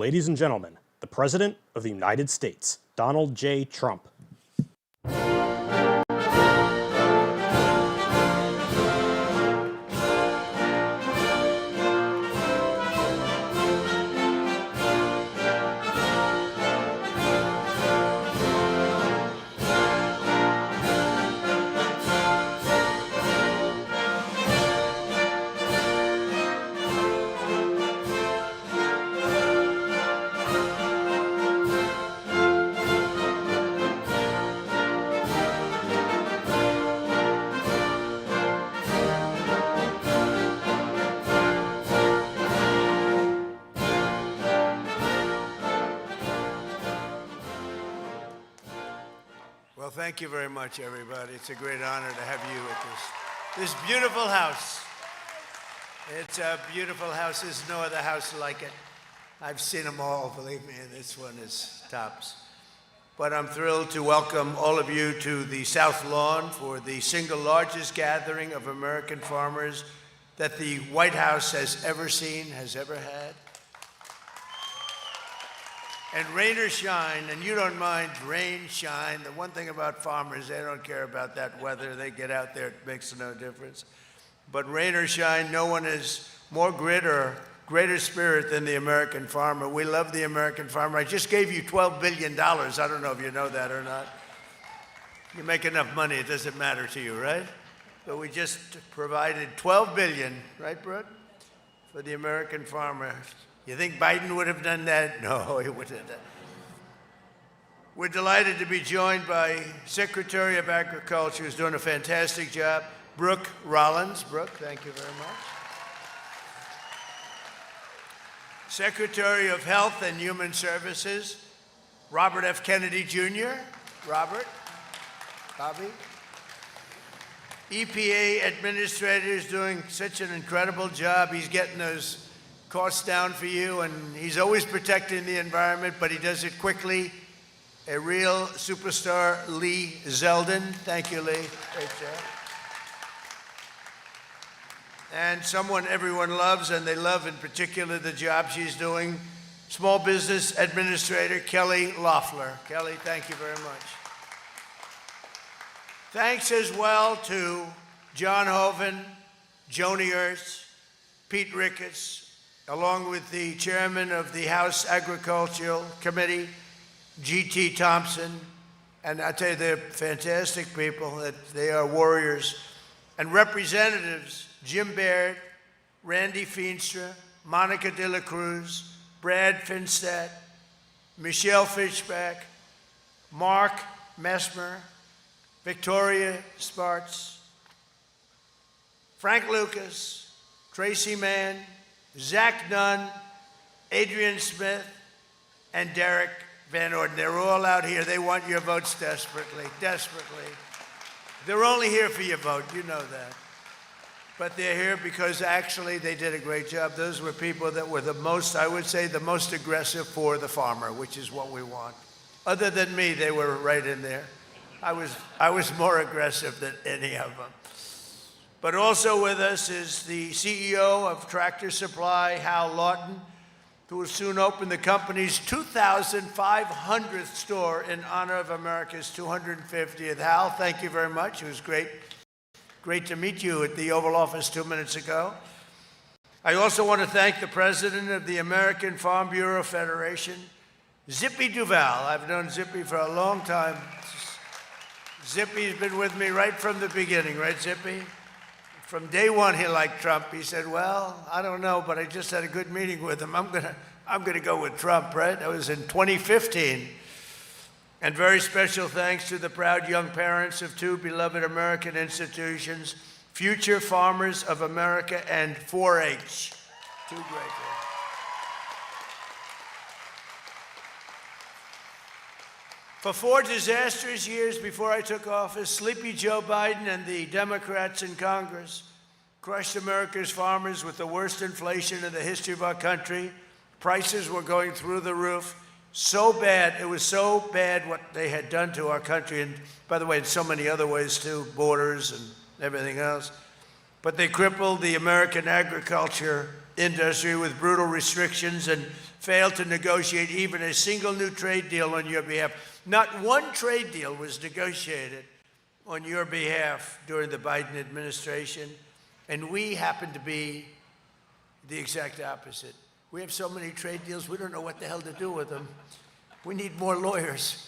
ladies and gentlemen, the President of the United States, Donald J. Trump. Well, thank you very much, everybody. It's a great honor to have you at this beautiful house. It's a beautiful house. There's no other house like it. I've seen them all, believe me, and this one is tops. But I'm thrilled to welcome all of you to the South Lawn for the single largest gathering of American farmers that the White House has ever seen, has ever had. And rain or shine, and you don't mind rain, shine. The one thing about farmers, they don't care about that weather. They get out there, it makes no difference. But rain or shine, no one has more grit or greater spirit than the American farmer. We love the American farmer. I just gave you $12 billion. I don't know if you know that or not. You make enough money, it doesn't matter to you, right? But we just provided $12 billion, right, Brooke, for the American farmer. You think Biden would have done that? No, he wouldn't have done. We're delighted to be joined by Secretary of Agriculture, who's doing a fantastic job, Brooke Rollins. Brooke, thank you very much. Secretary of Health and Human Services, Robert F. Kennedy Jr. Robert, Bobby. EPA Administrator is doing such an incredible job. He's getting those costs down for you, and he's always protecting the environment, but he does it quickly. A real superstar, Lee Zeldin. Thank you, Lee. Great job. And someone everyone loves, and they love in particular the job she's doing, Small Business Administrator Kelly Loeffler. Kelly, thank you very much. Thanks as well to John Hoeven, Joni Ernst, Pete Ricketts, along with the chairman of the House Agricultural Committee, G.T. Thompson, and I tell you, they're fantastic people, that they are warriors, and representatives, Jim Baird, Randy Feenstra, Monica De La Cruz, Brad Finstadt, Michelle Fishback, Mark Messmer, Victoria Spartz, Frank Lucas, Tracy Mann, Zach Nunn, Adrian Smith, and Derek Van Orden. They're all out here. They want your votes desperately, desperately. They're only here for your vote, you know that. But they're here because actually they did a great job. Those were people that were the most, I would say, the most aggressive for the farmer, which is what we want. Other than me, they were right in there. I was more aggressive than any of them. But also with us is the CEO of Tractor Supply, Hal Lawton, who will soon open the company's 2,500th store in honor of America's 250th. Hal, thank you very much. It was great to meet you at the Oval Office 2 minutes ago. I also want to thank the president of the American Farm Bureau Federation, Zippy Duval. I've known Zippy for a long time. Zippy's been with me right from the beginning, right, Zippy? From day one, he liked Trump. He said, well, I don't know, but I just had a good meeting with him. I'm gonna go with Trump, right? That was in 2015. And very special thanks to the proud young parents of two beloved American institutions, Future Farmers of America and 4-H. Two great ones. For 4 disastrous years before I took office, Sleepy Joe Biden and the Democrats in Congress crushed America's farmers with the worst inflation in the history of our country. Prices were going through the roof. So bad, it was so bad what they had done to our country, and by the way, in so many other ways too, borders and everything else. But they crippled the American agriculture industry with brutal restrictions and failed to negotiate even a single new trade deal on your behalf. Not one trade deal was negotiated on your behalf during the Biden administration, and we happen to be the exact opposite. We have so many trade deals, we don't know what the hell to do with them. We need more lawyers.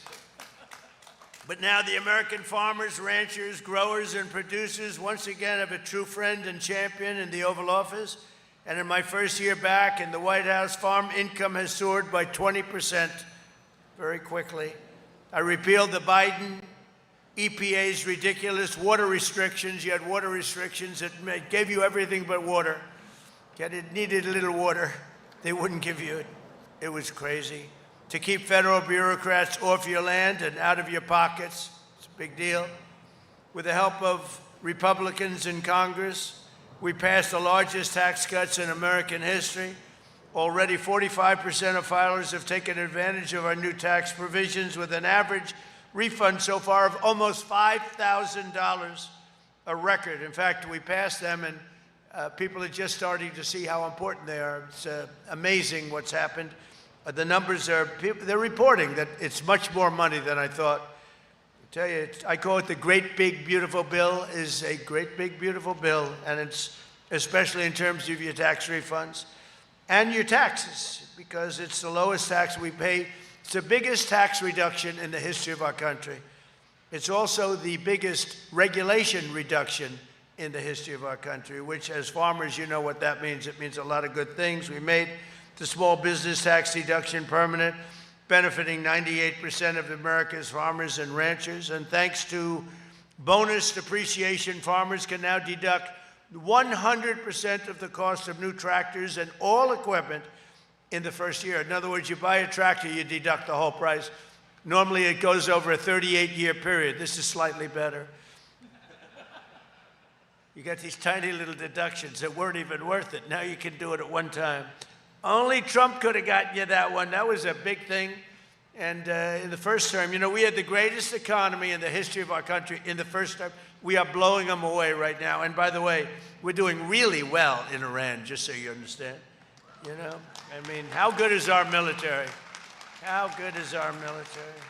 But now the American farmers, ranchers, growers, and producers once again have a true friend and champion in the Oval Office. And in my first year back in the White House, farm income has soared by 20% very quickly. I repealed the Biden EPA's ridiculous water restrictions. You had water restrictions that gave you everything but water. Yet it needed a little water. They wouldn't give you it. It was crazy. To keep federal bureaucrats off your land and out of your pockets, it's a big deal. With the help of Republicans in Congress, we passed the largest tax cuts in American history. Already 45% of filers have taken advantage of our new tax provisions with an average refund so far of almost $5,000, a record. In fact, we passed them and people are just starting to see how important they are. It's amazing what's happened. The numbers are, they're reporting that it's much more money than I thought. I tell you, I call it the great big beautiful bill. Is a great big beautiful bill, and it's especially in terms of your tax refunds and your taxes, because it's the lowest tax we pay. It's the biggest tax reduction in the history of our country. It's also the biggest regulation reduction in the history of our country, which as farmers, you know what that means. It means a lot of good things. We made the small business tax deduction permanent, benefiting 98% of America's farmers and ranchers. And thanks to bonus depreciation, farmers can now deduct 100% of the cost of new tractors and all equipment in the first year. In other words, you buy a tractor, you deduct the whole price. Normally it goes over a 38-year period. This is slightly better. You got these tiny little deductions that weren't even worth it. Now you can do it at one time. Only Trump could have gotten you that one. That was a big thing. And in the first term, you know, we had the greatest economy in the history of our country in the first term. We are blowing them away right now. And by the way, we're doing really well in Iran, just so you understand. You know, I mean, how good is our military? How good is our military?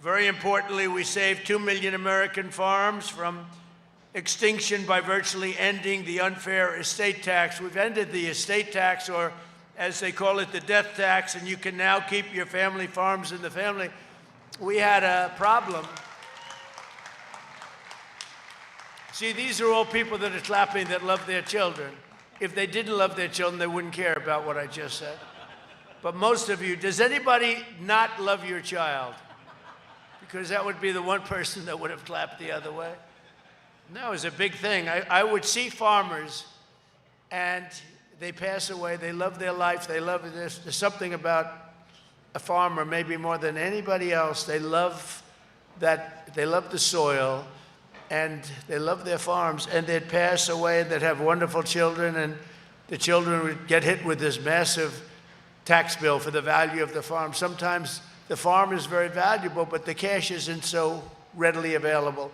Very importantly, we saved 2 million American farms from extinction by virtually ending the unfair estate tax. We've ended the estate tax, or as they call it, the death tax, and you can now keep your family farms in the family. We had a problem. See, these are all people that are clapping that love their children. If they didn't love their children, they wouldn't care about what I just said. But most of you, does anybody not love your child? Because that would be the one person that would have clapped the other way. No, it was a big thing. I would see farmers, and they pass away. They love their life. They love this. There's something about a farmer, maybe more than anybody else. They love that. They love the soil, and they love their farms. And they'd pass away, and they'd have wonderful children, and the children would get hit with this massive tax bill for the value of the farm. Sometimes the farm is very valuable, but the cash isn't so readily available.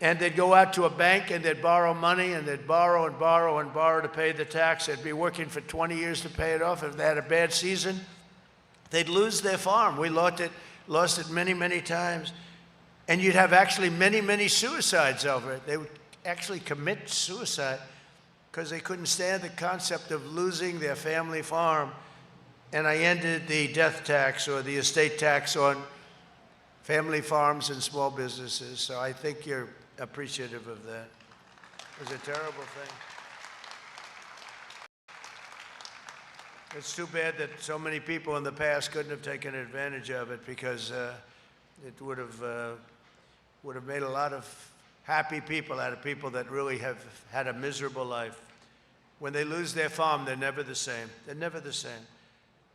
And they'd go out to a bank and they'd borrow money, and they'd borrow and borrow and borrow to pay the tax. They'd be working for 20 years to pay it off. If they had a bad season, they'd lose their farm. We lost it many, many times. And you'd have actually many, many suicides over it. They would actually commit suicide because they couldn't stand the concept of losing their family farm. And I ended the death tax, or the estate tax, on family farms and small businesses. So I think you're appreciative of that. It was a terrible thing. It's too bad that so many people in the past couldn't have taken advantage of it, because it would have made a lot of happy people out of people that really have had a miserable life. When they lose their farm, they're never the same. They're never the same.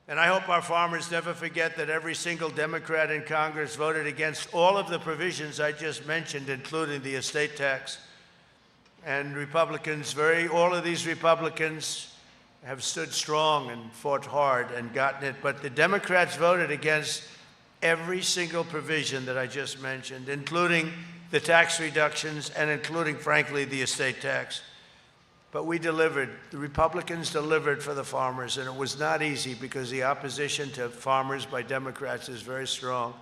And I hope our farmers never forget that every single Democrat in Congress voted against all of the provisions I just mentioned, including the estate tax. And Republicans, all of these Republicans have stood strong and fought hard and gotten it. But the Democrats voted against every single provision that I just mentioned, including the tax reductions and including, frankly, the estate tax. But we delivered. The Republicans delivered for the farmers, and it was not easy because the opposition to farmers by Democrats is very strong.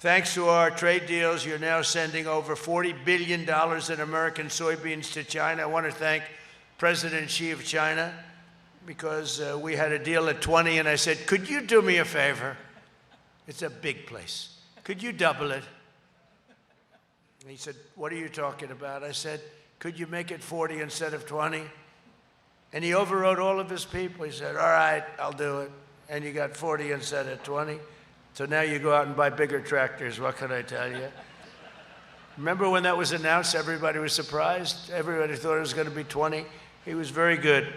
Thanks to our trade deals, you're now sending over $40 billion in American soybeans to China. I want to thank President Xi of China because we had a deal at 20, and I said, could you do me a favor? It's a big place. Could you double it? And he said, what are you talking about? I said, could you make it 40 instead of 20? And he overrode all of his people. He said, all right, I'll do it. And you got 40 instead of 20. So now you go out and buy bigger tractors. What can I tell you? Remember when that was announced, everybody was surprised? Everybody thought it was going to be 20. He was very good.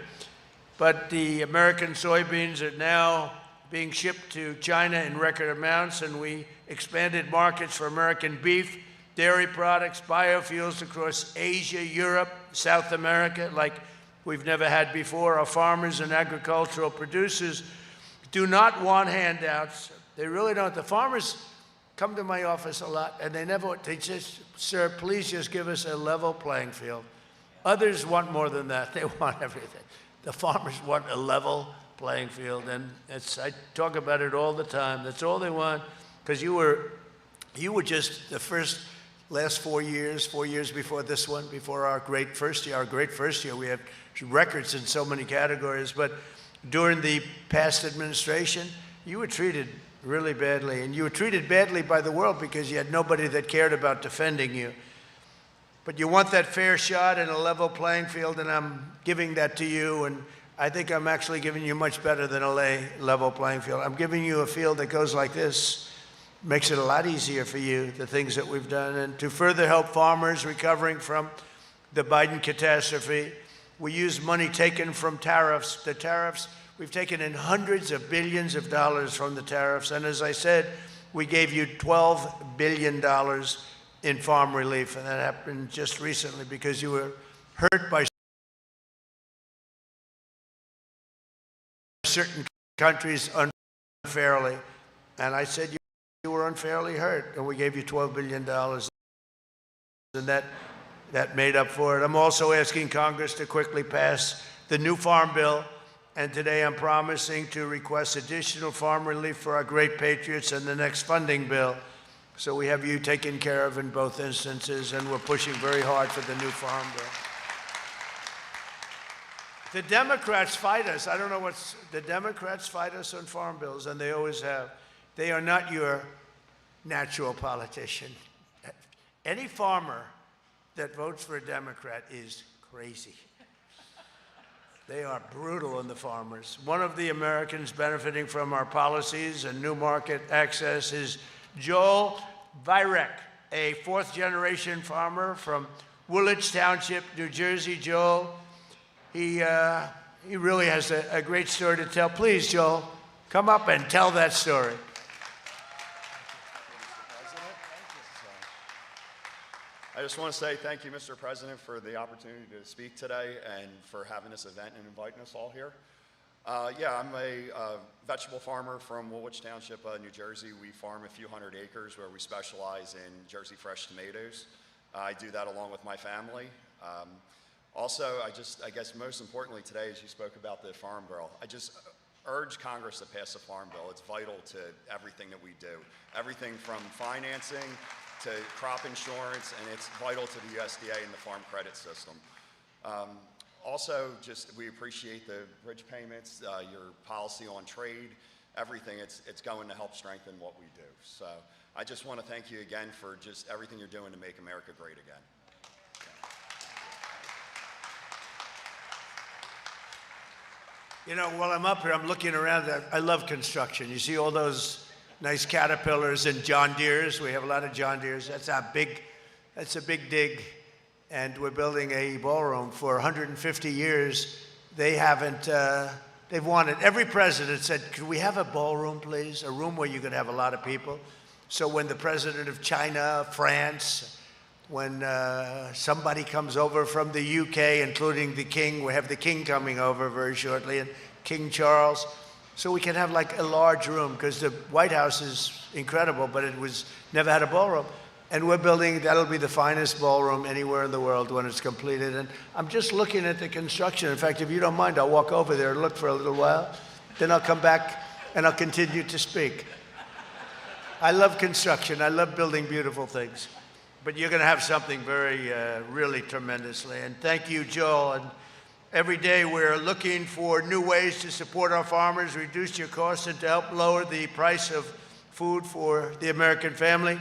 But the American soybeans are now being shipped to China in record amounts, and we expanded markets for American beef, dairy products, biofuels across Asia, Europe, South America, like we've never had before. Our farmers and agricultural producers do not want handouts. They really don't. The farmers come to my office a lot, and they just, sir, please just give us a level playing field. Others want more than that. They want everything. The farmers want a level playing field, and I talk about it all the time. That's all they want, because you were just the last 4 years before this one, before our great first year, we had records in so many categories. But during the past administration, you were treated really badly, and you were treated badly by the world because you had nobody that cared about defending you. But you want that fair shot and a level playing field, and I'm giving that to you, and I think I'm actually giving you much better than a level playing field. I'm giving you a field that goes like this. Makes it a lot easier for you, the things that we've done. And to further help farmers recovering from the Biden catastrophe, we use money taken from tariffs. The tariffs, we've taken in hundreds of billions of dollars from the tariffs. And as I said, we gave you $12 billion in farm relief. And that happened just recently because you were hurt by certain countries unfairly. And I said, you were unfairly hurt, and we gave you $12 billion, and that made up for it. I'm also asking Congress to quickly pass the new farm bill, and today I'm promising to request additional farm relief for our great patriots in the next funding bill. So we have you taken care of in both instances, and we're pushing very hard for the new farm bill. The Democrats fight us. I don't know the Democrats fight us on farm bills, and they always have. They are not your natural politician. Any farmer that votes for a Democrat is crazy. They are brutal on the farmers. One of the Americans benefiting from our policies and new market access is Joel Vyrek, a fourth-generation farmer from Woolwich Township, New Jersey. Joel, he really has a great story to tell. Please, Joel, come up and tell that story. I just want to say thank you, Mr. President, for the opportunity to speak today and for having this event and inviting us all here. Yeah, I'm a vegetable farmer from Woolwich Township, New Jersey. We farm a few hundred acres where we specialize in Jersey fresh tomatoes. I do that along with my family. Also, I guess most importantly today, as you spoke about the Farm Bill, I just urge Congress to pass the Farm Bill. It's vital to everything that we do. Everything from financing to crop insurance, and it's vital to the USDA and the farm credit system. Also, we appreciate the bridge payments, your policy on trade, everything. It's going to help strengthen what we do. So I just want to thank you again for just everything you're doing to make America great again. You know, while I'm up here, I'm looking around. I love construction. You see all those nice Caterpillars and John Deeres. We have a lot of John Deeres. That's a big dig. And we're building a ballroom for 150 years. They've wanted, every president said, could we have a ballroom, please? A room where you could have a lot of people. So when the president of China, France, when somebody comes over from the UK, including the king, we have the king coming over very shortly, and King Charles. So we can have like a large room, because the White House is incredible, but it was never had a ballroom. And we're building, that'll be the finest ballroom anywhere in the world when it's completed. And I'm just looking at the construction. In fact, if you don't mind, I'll walk over there and look for a little while. Then I'll come back and I'll continue to speak. I love construction. I love building beautiful things. But you're going to have something very, really tremendously. And thank you, Joel. And every day we're looking for new ways to support our farmers, reduce your costs, and to help lower the price of food for the American family.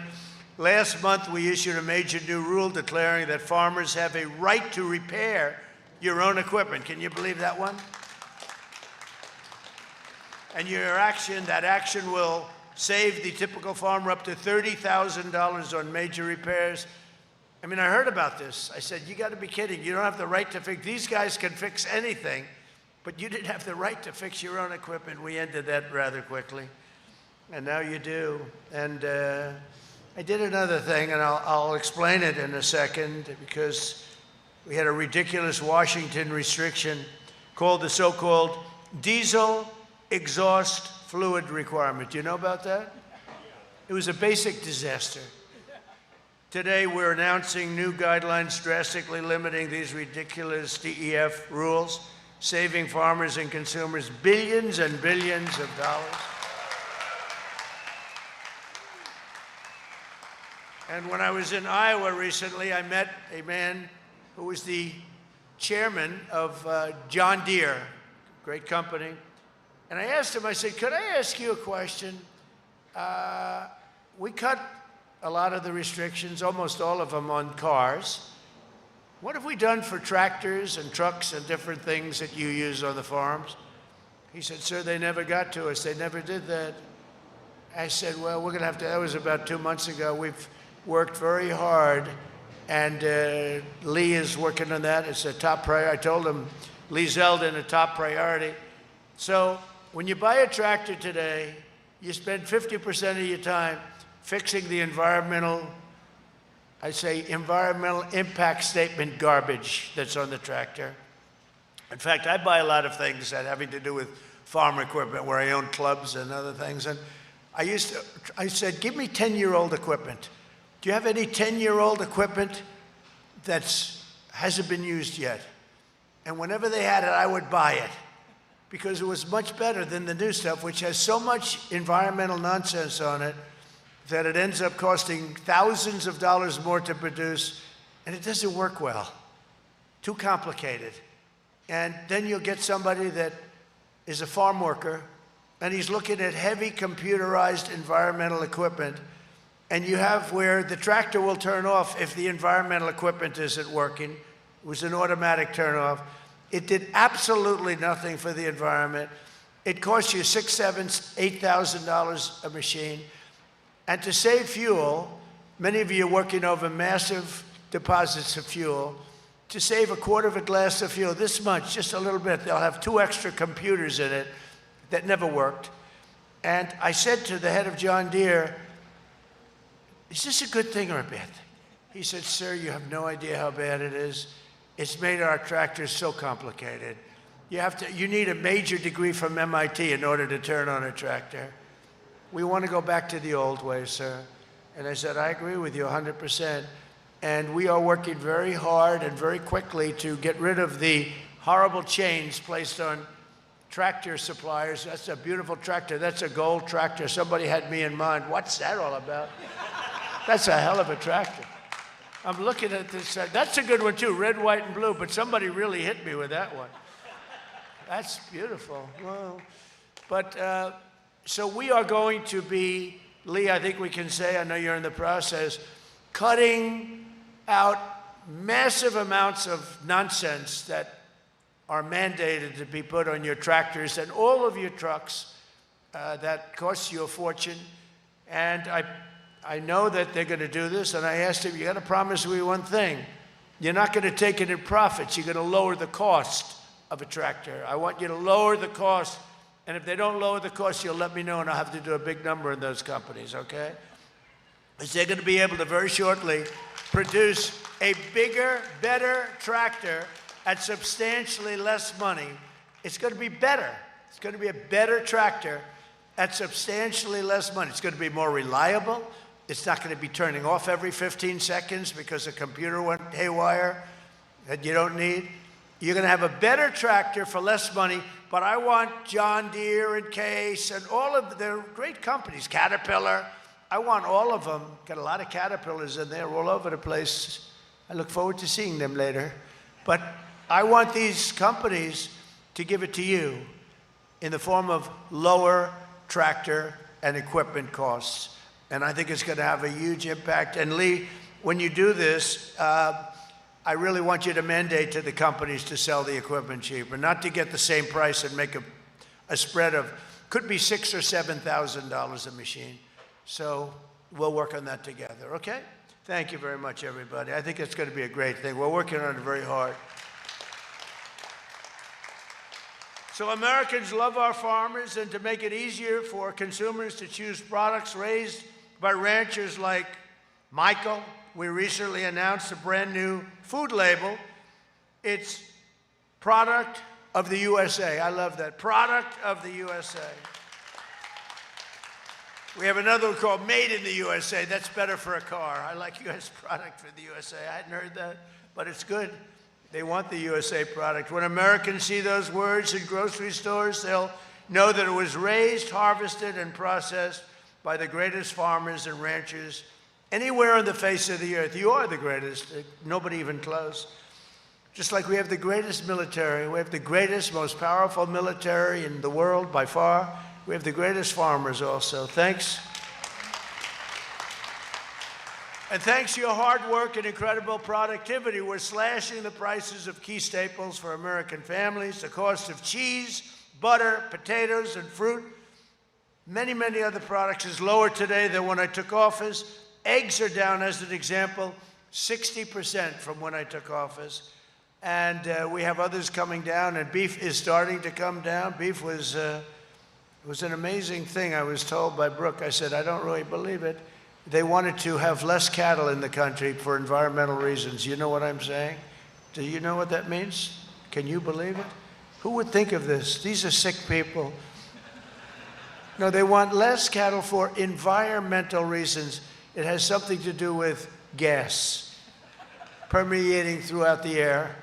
Last month, we issued a major new rule declaring that farmers have a right to repair your own equipment. Can you believe that one? And that action will save the typical farmer up to $30,000 on major repairs. I mean, I heard about this. I said, you got to be kidding. You don't have the right to fix. These guys can fix anything, but you didn't have the right to fix your own equipment. We ended that rather quickly, and now you do. And I did another thing, and I'll explain it in a second, because we had a ridiculous Washington restriction called the so-called diesel exhaust fluid requirement. Do you know about that? It was a basic disaster. Today, we're announcing new guidelines drastically limiting these ridiculous DEF rules, saving farmers and consumers billions and billions of dollars. And when I was in Iowa recently, I met a man who was the chairman of John Deere, great company. And I asked him, I said, could I ask you a question? We cut a lot of the restrictions, almost all of them, on cars. What have we done for tractors and trucks and different things that you use on the farms? He said, sir, they never got to us. They never did that. I said, well, we're going to have to, that was about 2 months ago. We've worked very hard, and Lee is working on that. It's a top priority. I told him, Lee Zeldin, a top priority. So when you buy a tractor today, you spend 50% of your time fixing the environmental impact statement garbage that's on the tractor. In fact, I buy a lot of things that having to do with farm equipment, where I own clubs and other things. And I said, give me 10-year-old equipment. Do you have any 10-year-old equipment that hasn't been used yet? And whenever they had it, I would buy it, because it was much better than the new stuff, which has so much environmental nonsense on it that it ends up costing thousands of dollars more to produce, and it doesn't work well. Too complicated. And then you'll get somebody that is a farm worker, and he's looking at heavy computerized environmental equipment, and you have where the tractor will turn off if the environmental equipment isn't working. It was an automatic turn off. It did absolutely nothing for the environment. It cost you $6,000, $7,000, $8,000 a machine. And to save fuel, many of you are working over massive deposits of fuel. To save a quarter of a glass of fuel, this much, just a little bit, they'll have 2 extra computers in it that never worked. And I said to the head of John Deere, is this a good thing or a bad thing? He said, sir, you have no idea how bad it is. It's made our tractors so complicated. You need a major degree from MIT in order to turn on a tractor. We want to go back to the old way, sir. And I said, I agree with you 100%. And we are working very hard and very quickly to get rid of the horrible chains placed on tractor suppliers. That's a beautiful tractor. That's a gold tractor. Somebody had me in mind. What's that all about? That's a hell of a tractor. I'm looking at this. That's a good one, too, red, white, and blue. But somebody really hit me with that one. That's beautiful. Well, but so we are going to be, Lee, I think we can say, I know you're in the process, cutting out massive amounts of nonsense that are mandated to be put on your tractors and all of your trucks that costs you a fortune. And I know that they're going to do this, and I asked him, you got to promise me one thing. You're not going to take it in profits. You're going to lower the cost of a tractor. I want you to lower the cost, and if they don't lower the cost, you'll let me know, and I'll have to do a big number in those companies, okay? Because they're going to be able to very shortly produce a bigger, better tractor at substantially less money. It's going to be better. It's going to be a better tractor at substantially less money. It's going to be more reliable, It's not going to be turning off every 15 seconds because a computer went haywire that you don't need. You're going to have a better tractor for less money, but I want John Deere and Case and all of their great companies, Caterpillar. I want all of them. Got a lot of Caterpillars in there all over the place. I look forward to seeing them later. But I want these companies to give it to you in the form of lower tractor and equipment costs. And I think it's going to have a huge impact. And Lee, when you do this, I really want you to mandate to the companies to sell the equipment cheaper, not to get the same price and make a spread of, could be $6,000 or $7,000 a machine. So we'll work on that together, okay? Thank you very much, everybody. I think it's going to be a great thing. We're working on it very hard. So Americans love our farmers, and to make it easier for consumers to choose products raised by ranchers like Michael, we recently announced a brand new food label. It's Product of the USA. I love that. Product of the USA. We have another one called Made in the USA. That's better for a car. I like US product for the USA. I hadn't heard that, but it's good. They want the USA product. When Americans see those words in grocery stores, they'll know that it was raised, harvested, and processed by the greatest farmers and ranchers anywhere on the face of the earth. You are the greatest. Nobody even close. Just like we have the greatest military, we have the greatest, most powerful military in the world by far. We have the greatest farmers also. Thanks. And thanks to your hard work and incredible productivity, we're slashing the prices of key staples for American families. The cost of cheese, butter, potatoes, and fruit, many, many other products is lower today than when I took office. Eggs are down, as an example, 60% from when I took office. And we have others coming down, and beef is starting to come down. Beef was an amazing thing. I was told by Brooke, I said, I don't really believe it. They wanted to have less cattle in the country for environmental reasons. You know what I'm saying? Do you know what that means? Can you believe it? Who would think of this? These are sick people. No, they want less cattle for environmental reasons. It has something to do with gas permeating throughout the air.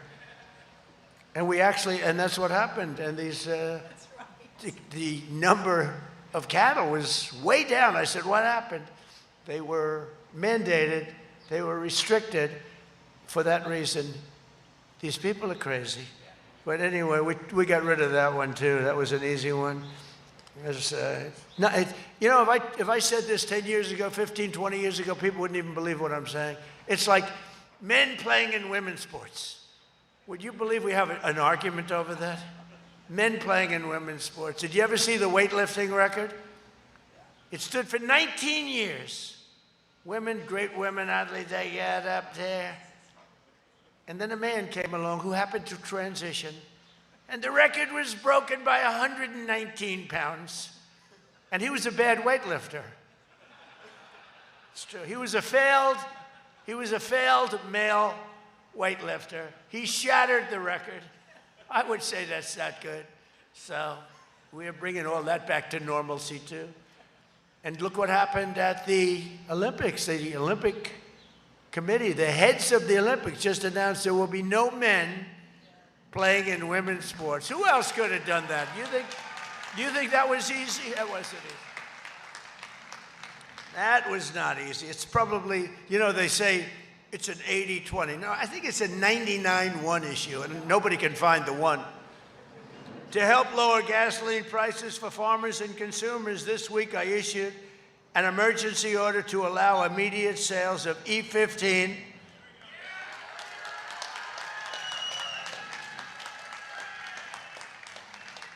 And that's what happened. And these, the number of cattle was way down. I said, what happened? They were mandated, they were restricted for that reason. These people are crazy. But anyway, we got rid of that one too. That was an easy one. You know, if I said this 10 years ago, 15, 20 years ago, people wouldn't even believe what I'm saying. It's like men playing in women's sports. Would you believe we have an argument over that? Men playing in women's sports. Did you ever see the weightlifting record? It stood for 19 years. Women, great women athletes, they get up there. And then a man came along who happened to transition, and the record was broken by 119 pounds. And he was a bad weightlifter. It's true. He was a failed male weightlifter. He shattered the record. I would say that's not good. So we are bringing all that back to normalcy too. And look what happened at the Olympics. The Olympic Committee, the heads of the Olympics just announced there will be no men playing in women's sports. Who else could have done that? You think that was easy? That wasn't easy. That was not easy. It's probably, you know, they say it's an 80-20. No, I think it's a 99-1 issue, and nobody can find the one. To help lower gasoline prices for farmers and consumers, this week I issued an emergency order to allow immediate sales of E15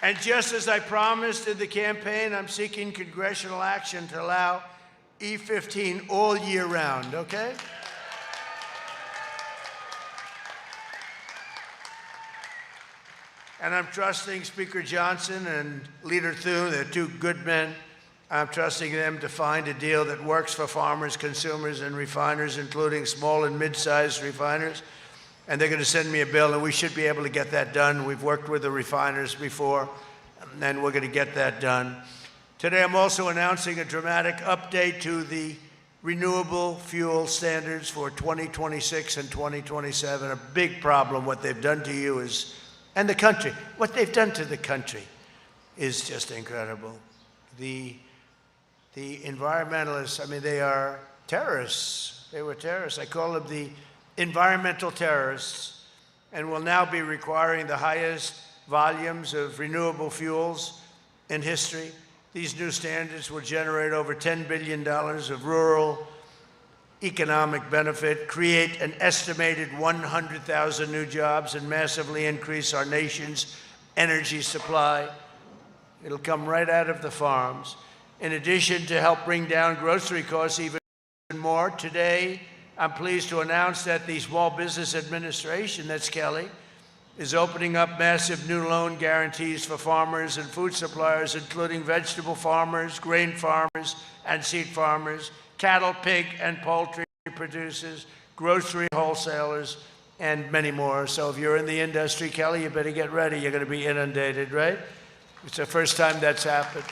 and just as I promised in the campaign, I'm seeking congressional action to allow E15 all year round, okay? And I'm trusting Speaker Johnson and Leader Thune, they're two good men. I'm trusting them to find a deal that works for farmers, consumers, and refiners, including small and mid-sized refiners. And they're going to send me a bill, and we should be able to get that done. We've worked with the refiners before, and we're going to get that done. Today, I'm also announcing a dramatic update to the renewable fuel standards for 2026 and 2027. A big problem. What they've done to you is, and the country, what they've done to the country is just incredible. The environmentalists, I mean, they are terrorists. They were terrorists. I call them the environmental terrorists, and will now be requiring the highest volumes of renewable fuels in history. These new standards will generate over $10 billion of rural economic benefit, create an estimated 100,000 new jobs, and massively increase our nation's energy supply. It'll come right out of the farms. In addition, to help bring down grocery costs even more, today I'm pleased to announce that the Small Business Administration, that's Kelly, is opening up massive new loan guarantees for farmers and food suppliers, including vegetable farmers, grain farmers, and seed farmers, cattle, pig, and poultry producers, grocery wholesalers, and many more. So if you're in the industry, Kelly, you better get ready. You're going to be inundated, right? It's the first time that's happened.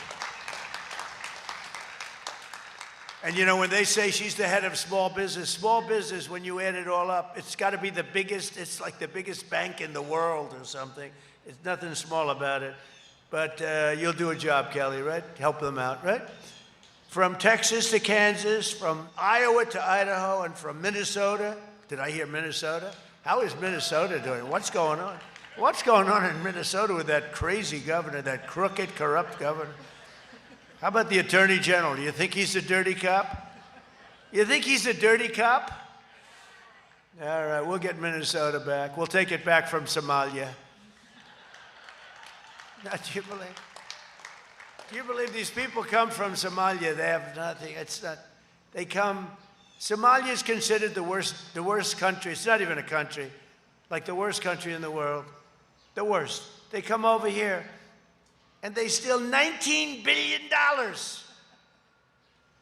And you know, when they say she's the head of small business, when you add it all up, it's got to be the biggest, it's like the biggest bank in the world or something. It's nothing small about it. But you'll do a job, Kelly, right? Help them out, right? From Texas to Kansas, from Iowa to Idaho, and from Minnesota. Did I hear Minnesota? How is Minnesota doing? What's going on? What's going on in Minnesota with that crazy governor, that crooked, corrupt governor? How about the Attorney General? Do you think he's a dirty cop? You think he's a dirty cop? All right, we'll get Minnesota back. We'll take it back from Somalia. Now, do you believe these people come from Somalia? They have nothing. It's not. They come. Somalia is considered the worst country. It's not even a country, like the worst country in the world. The worst. They come over here, and they steal $19 billion.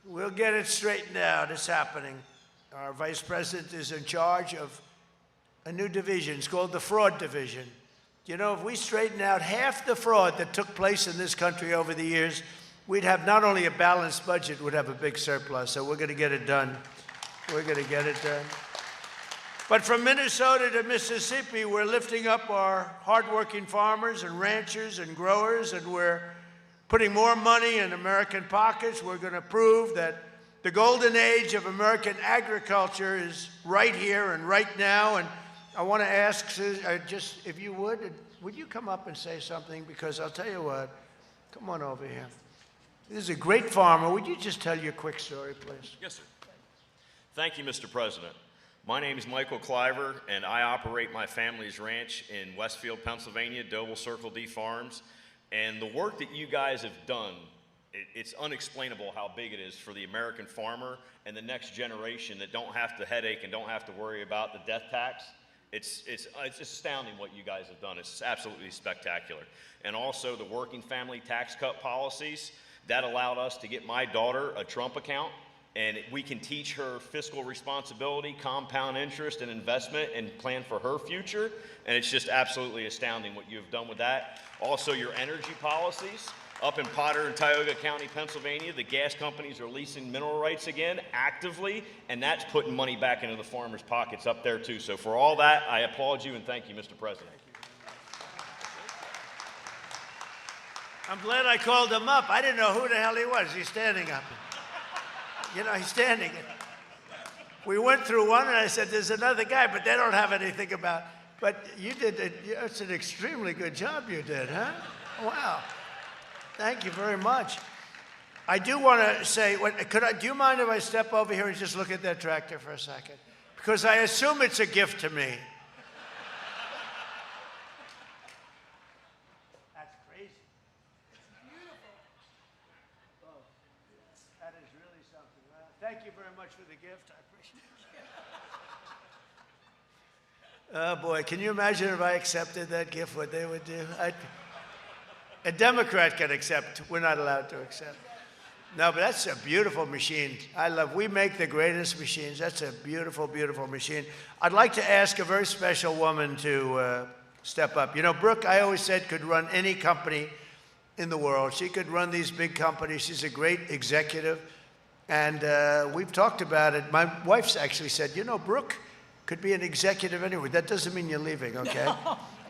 We'll get it straightened out. It's happening. Our vice president is in charge of a new division. It's called the Fraud Division. You know, if we straighten out half the fraud that took place in this country over the years, we'd have not only a balanced budget, we'd have a big surplus. So we're going to get it done. We're going to get it done. But from Minnesota to Mississippi, we're lifting up our hardworking farmers and ranchers and growers, and we're putting more money in American pockets. We're going to prove that the golden age of American agriculture is right here and right now. And I want to ask, just if you would you come up and say something? Because I'll tell you what, come on over here. This is a great farmer. Would you just tell your quick story, please? Yes, sir. Thank you, Mr. President. My name is Michael Cliver, and I operate my family's ranch in Westfield, Pennsylvania, Doble Circle D Farms. And the work that you guys have done, it's unexplainable how big it is for the American farmer and the next generation that don't have to headache and don't have to worry about the death tax. It's astounding what you guys have done. It's absolutely spectacular. And also the working family tax cut policies, that allowed us to get my daughter a Trump account, and we can teach her fiscal responsibility, compound interest, and investment, and plan for her future. And it's just absolutely astounding what you've done with that. Also, your energy policies. Up in Potter and Tioga County, Pennsylvania, the gas companies are leasing mineral rights again actively, and that's putting money back into the farmers' pockets up there too. So for all that, I applaud you and thank you, Mr. President. I'm glad I called him up. I didn't know who the hell he was. He's standing up. You know, he's standing. We went through one, and I said, there's another guy, but they don't have anything about. But you did it. It's an extremely good job you did, huh? Wow. Thank you very much. I do want to say, do you mind if I step over here and just look at that tractor for a second? Because I assume it's a gift to me. That's crazy. It's beautiful. Oh, that is really something. Thank you very much for the gift. I appreciate it. Oh, boy. Can you imagine if I accepted that gift, what they would do? A Democrat can accept. We're not allowed to accept. No, but that's a beautiful machine. We make the greatest machines. That's a beautiful, beautiful machine. I'd like to ask a very special woman to step up. You know, Brooke, I always said, could run any company in the world. She could run these big companies. She's a great executive. And we've talked about it. My wife's actually said, you know, Brooke could be an executive anyway. That doesn't mean you're leaving, okay?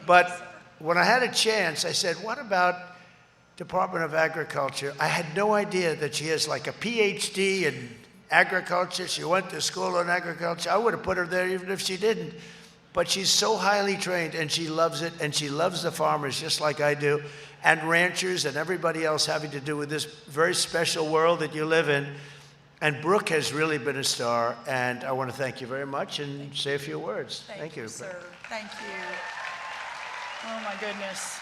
But when I had a chance, I said, what about Department of Agriculture? I had no idea that she has like a PhD in agriculture. She went to school on agriculture. I would have put her there even if she didn't. But she's so highly trained, and she loves it, and she loves the farmers just like I do, and ranchers and everybody else having to do with this very special world that you live in. And Brooke has really been a star, and I want to thank you very much and say a few words. Thank you, sir. Thank you. Oh, my goodness.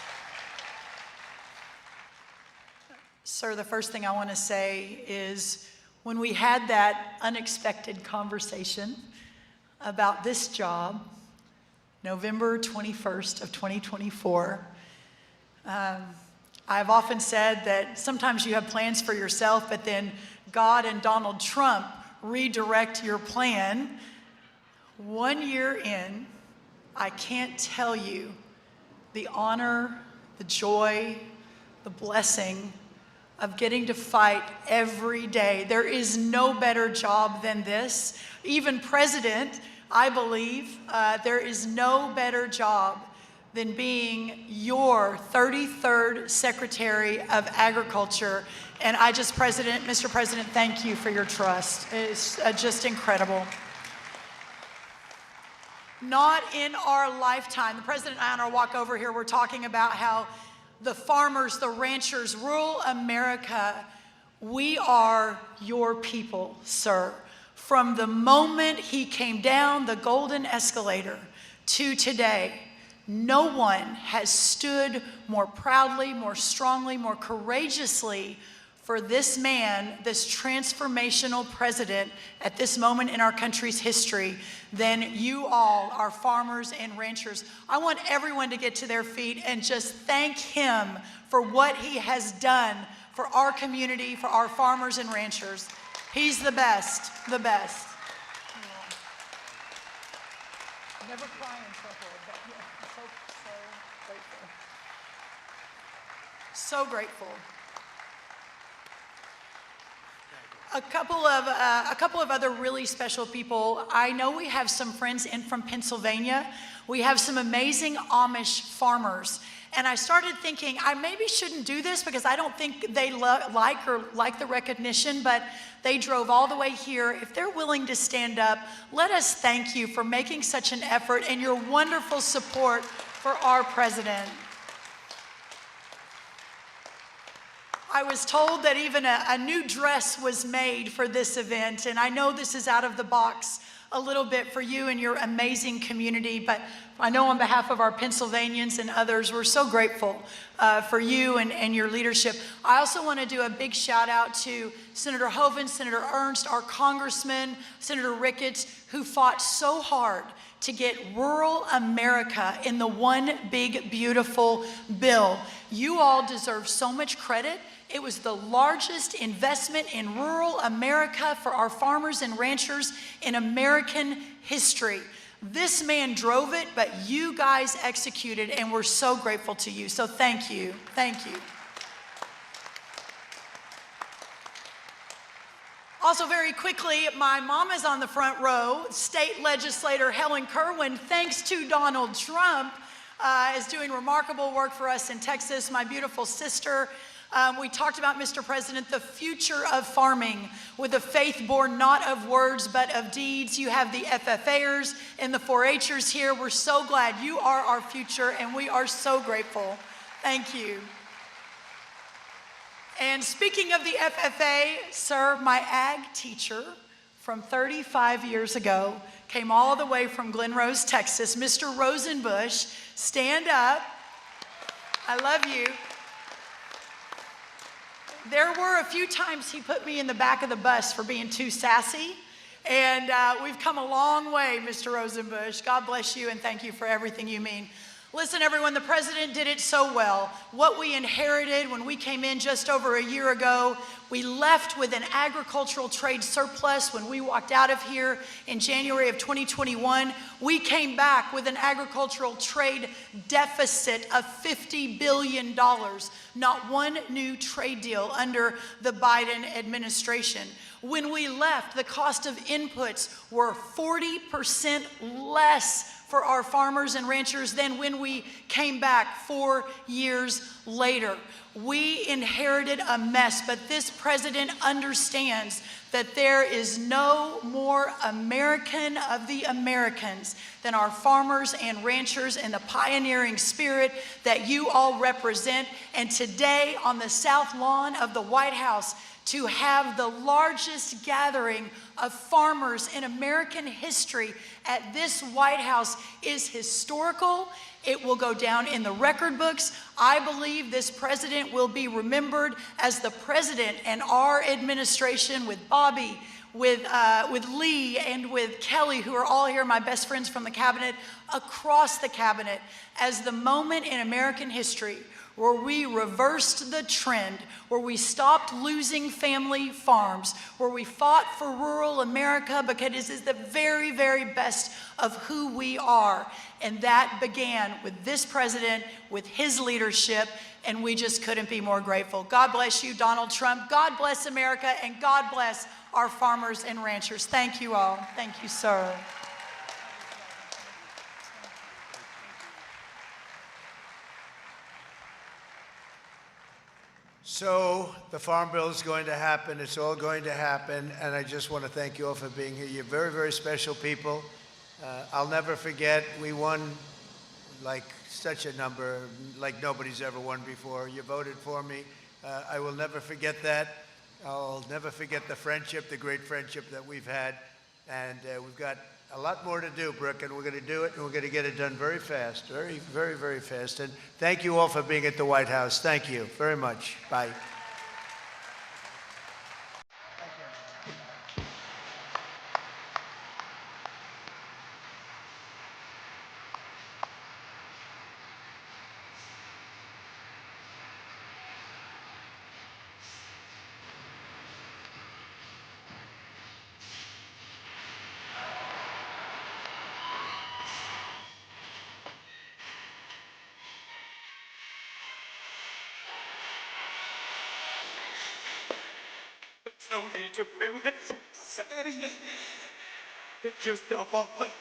Sir, the first thing I want to say is when we had that unexpected conversation about this job, November 21st of 2024, I've often said that sometimes you have plans for yourself, but then God and Donald Trump redirect your plan. 1 year in, I can't tell you the honor, the joy, the blessing of getting to fight every day. There is no better job than this. Even President, I believe, there is no better job than being your 33rd Secretary of Agriculture. And Mr. President, thank you for your trust. It's just incredible. Not in our lifetime. The President and I on our walk over here, we're talking about how the farmers, the ranchers, rural America, we are your people, sir. From the moment he came down the golden escalator to today, no one has stood more proudly, more strongly, more courageously for this man, this transformational president at this moment in our country's history than you all, our farmers and ranchers. I want everyone to get to their feet and just thank him for what he has done for our community, for our farmers and ranchers. He's the best, the best. Yeah. Never cry in trouble, but yeah, so grateful. So grateful. A couple of other really special people. I know we have some friends in from Pennsylvania. We have some amazing Amish farmers. And I started thinking, I maybe shouldn't do this because I don't think they like the recognition, but they drove all the way here. If they're willing to stand up, let us thank you for making such an effort and your wonderful support for our president. I was told that even a new dress was made for this event, and I know this is out of the box a little bit for you and your amazing community, but I know on behalf of our Pennsylvanians and others, we're so grateful for you and your leadership. I also want to do a big shout out to Senator Hoeven, Senator Ernst, our congressman, Senator Ricketts, who fought so hard to get rural America in the one big, beautiful bill. You all deserve so much credit. It was the largest investment in rural America for our farmers and ranchers in American history. This man drove it, but you guys executed, and we're so grateful to you. So thank you. Thank you. Also, very quickly, my mom is on the front row. State Legislator Helen Kerwin, thanks to Donald Trump, is doing remarkable work for us in Texas. My beautiful sister. We talked about, Mr. President, the future of farming with a faith born not of words but of deeds. You have the FFAers and the 4-Hers here. We're so glad you are our future, and we are so grateful. Thank you. And speaking of the FFA, sir, my ag teacher from 35 years ago came all the way from Glen Rose, Texas. Mr. Rosenbush, stand up. I love you. There were a few times he put me in the back of the bus for being too sassy, and we've come a long way, Mr. Rosenbush. God bless you, and thank you for everything you mean. Listen, everyone, the president did it so well. What we inherited when we came in just over a year ago, we left with an agricultural trade surplus when we walked out of here in January of 2021. We came back with an agricultural trade deficit of $50 billion. Not one new trade deal under the Biden administration. When we left, the cost of inputs were 40% less for our farmers and ranchers than when we came back 4 years later. We inherited a mess, but this president understands that there is no more American of the Americans than our farmers and ranchers and the pioneering spirit that you all represent. And today on the South Lawn of the White House, to have the largest gathering of farmers in American history at this White House is historical. It will go down in the record books. I believe this president will be remembered as the president and our administration with Bobby, with Lee, and with Kelly, who are all here, my best friends from the cabinet, across the cabinet, as the moment in American history where we reversed the trend, where we stopped losing family farms, where we fought for rural America because it is the very, very best of who we are. And that began with this president, with his leadership, and we just couldn't be more grateful. God bless you, Donald Trump. God bless America, and God bless our farmers and ranchers. Thank you all. Thank you, sir. So the Farm Bill is going to happen. It's all going to happen. And I just want to thank you all for being here. You're very, very special people. I'll never forget, we won like such a number, like nobody's ever won before. You voted for me. I will never forget that. I'll never forget the friendship, the great friendship that we've had. And we've got a lot more to do, Brooke, and we're going to do it, and we're going to get it done very fast, very, very, very fast. And thank you all for being at the White House. Thank you very much. Bye. No need to bring this. It's just a moment.